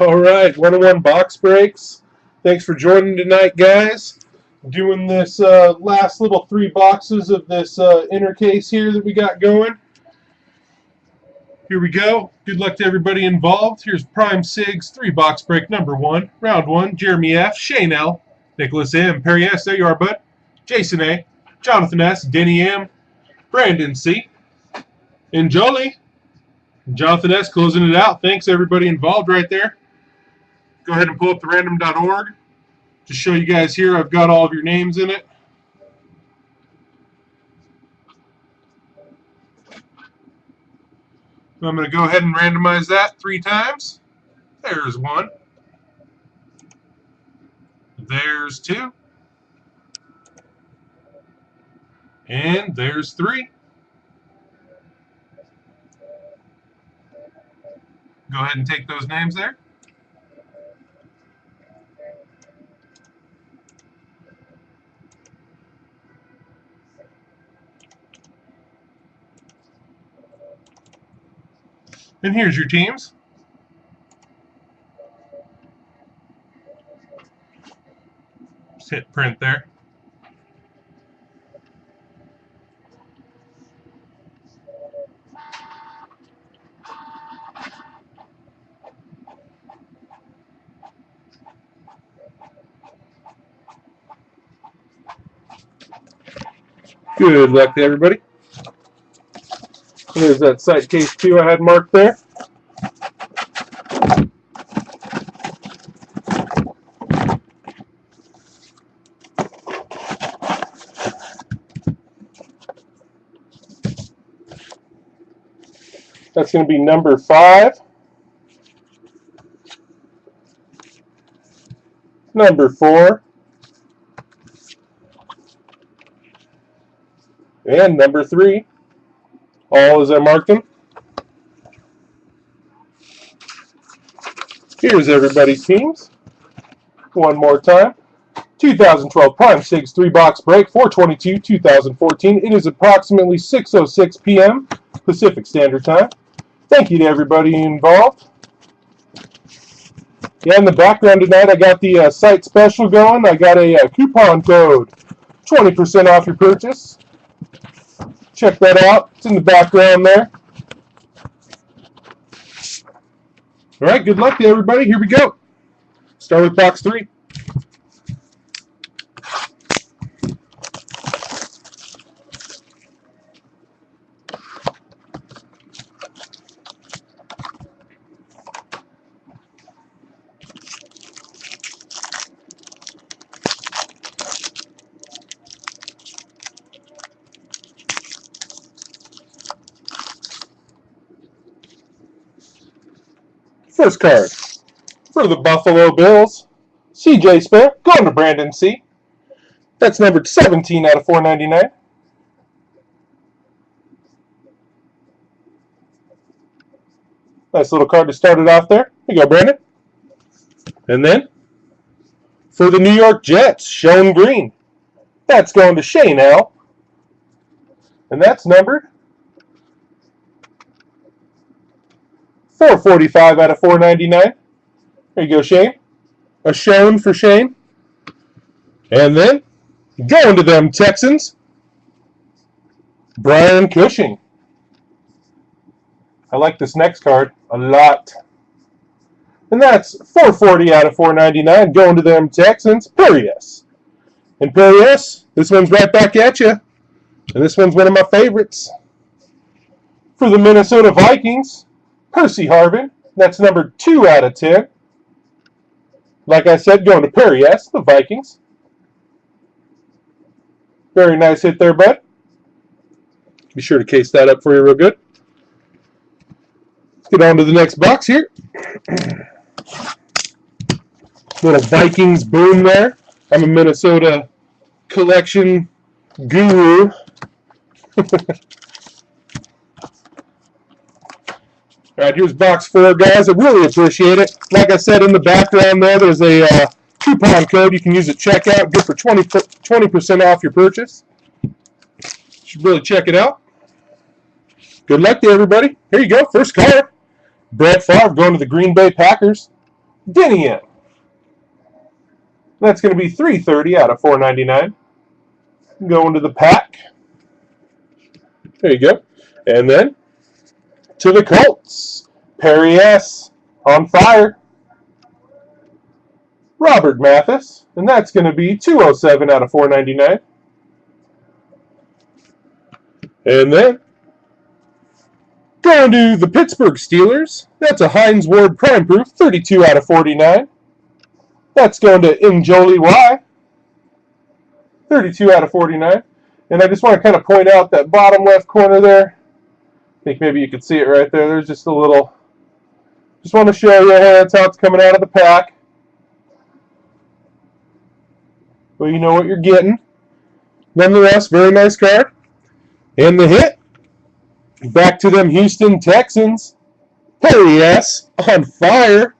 All right, 101 Box Breaks. Thanks for joining tonight, guys. Doing this last little 3 boxes of this inner case here that we got going. Here we go. Good luck to everybody involved. Here's Prime Sigs 3-box break number 1. Round 1, Jeremy F., Shane L., Nicholas M., Perry S., there you are, bud, Jason A., Jonathan S., Denny M., Brandon C., and Jolie. Jonathan S. closing it out. Thanks, everybody involved right there. Go ahead and pull up the random.org. Just show you guys here, I've got all of your names in it. I'm going to go ahead and randomize that 3 times. There's 1. There's 2. And there's 3. Go ahead and take those names there. And here's your teams. Just hit print there. Good luck to everybody. There's that site case 2 I had marked there. That's going to be number 5. Number 4. And number 3. All as I marked them. Here's everybody's teams. One more time. 2012 Prime Sigs 3-box break, 4/22/2014. It is approximately 6:06 p.m. Pacific Standard Time. Thank you to everybody involved. Yeah, in the background tonight, I got the site special going. I got a coupon code, 20% off your purchase. Check that out. It's in the background there. All right, good luck to everybody. Here we go. Start with box 3. First card for the Buffalo Bills, CJ Spare, going to Brandon C. That's numbered 17 out of 499. Nice little card to start it off there. Here you go, Brandon. And then for the New York Jets, Sean Green. That's going to Shane L. And that's numbered 445 out of 499. There you go, Shane. A Shone for Shane. And then, going to them Texans, Brian Cushing. I like this next card a lot. And that's 440 out of 499. Going to them Texans, Perry S. And Perry S., this one's right back at you. And this one's one of my favorites. For the Minnesota Vikings, Percy Harvin, that's number 2 out of 10. Like I said, going to Perry S., the Vikings. Very nice hit there, bud. Be sure to case that up for you real good. Let's get on to the next box here. Little Vikings boom there. I'm a Minnesota collection guru. All right, here's box 4, guys. I really appreciate it. Like I said, in the background there's a coupon code. You can use at checkout. Good for 20% off your purchase. Should really check it out. Good luck to everybody. Here you go. First card. Brett Favre going to the Green Bay Packers. Denny M. That's going to be 330 out of 499. Going to the pack. There you go. And then to the Colts. Perry S. On fire. Robert Mathis. And that's going to be 207 out of 499. And then going to the Pittsburgh Steelers. That's a Hines Ward Prime Proof. 32 out of 49. That's going to Njoli Y. 32 out of 49. And I just want to kind of point out that bottom left corner there. I think maybe you could see it right there. There's just a little... Just want to show you, hey, that's how it's coming out of the pack. Well, you know what you're getting. Nonetheless, very nice card. And the hit. Back to them Houston Texans. Perry S. On fire.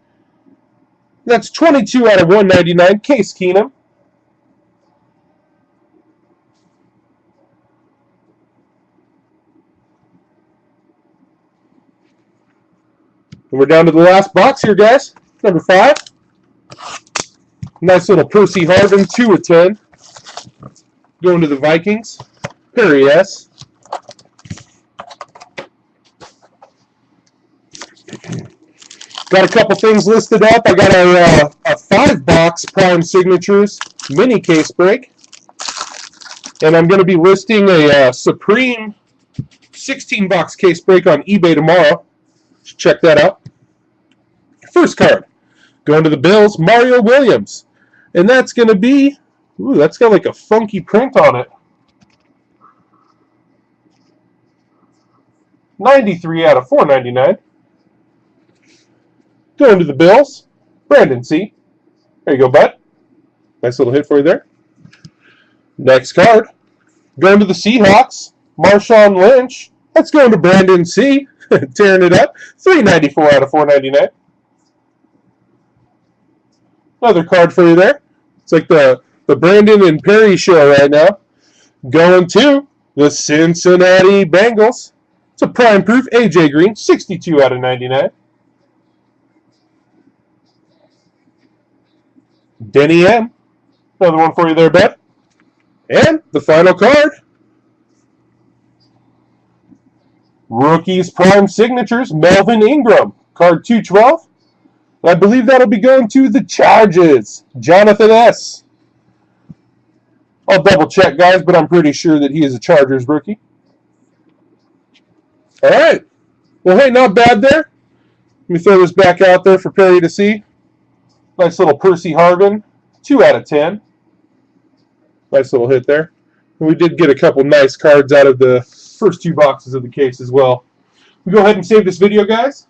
That's 22 out of 199. Case Keenum. And we're down to the last box here, guys. Number 5. Nice little Percy Harvin, 2 of 10. Going to the Vikings. Perry S. Got a couple things listed up. I got a 5-box Prime Signatures mini case break. And I'm going to be listing a Supreme 16-box case break on eBay tomorrow. Check that out. First card, going to the Bills, Mario Williams. And that's going to be, ooh, that's got like a funky print on it. 93 out of 499. Going to the Bills, Brandon C. There you go, bud. Nice little hit for you there. Next card, going to the Seahawks, Marshawn Lynch. That's going to Brandon C. Tearing it up. 394 out of 499. Another card for you there. It's like the Brandon and Perry show right now. Going to the Cincinnati Bengals. It's a Prime Proof AJ Green. 62 out of 99. Denny M. Another one for you there, bud. And the final card. Rookies Prime Signatures, Melvin Ingram, card 212. I believe that'll be going to the Chargers, Jonathan S. I'll double check, guys, but I'm pretty sure that he is a Chargers rookie. All right. Well, hey, not bad there. Let me throw this back out there for Perry to see. Nice little Percy Harvin, 2 out of 10. Nice little hit there. And we did get a couple nice cards out of the first 2 boxes of the case as well. We go ahead and save this video, guys.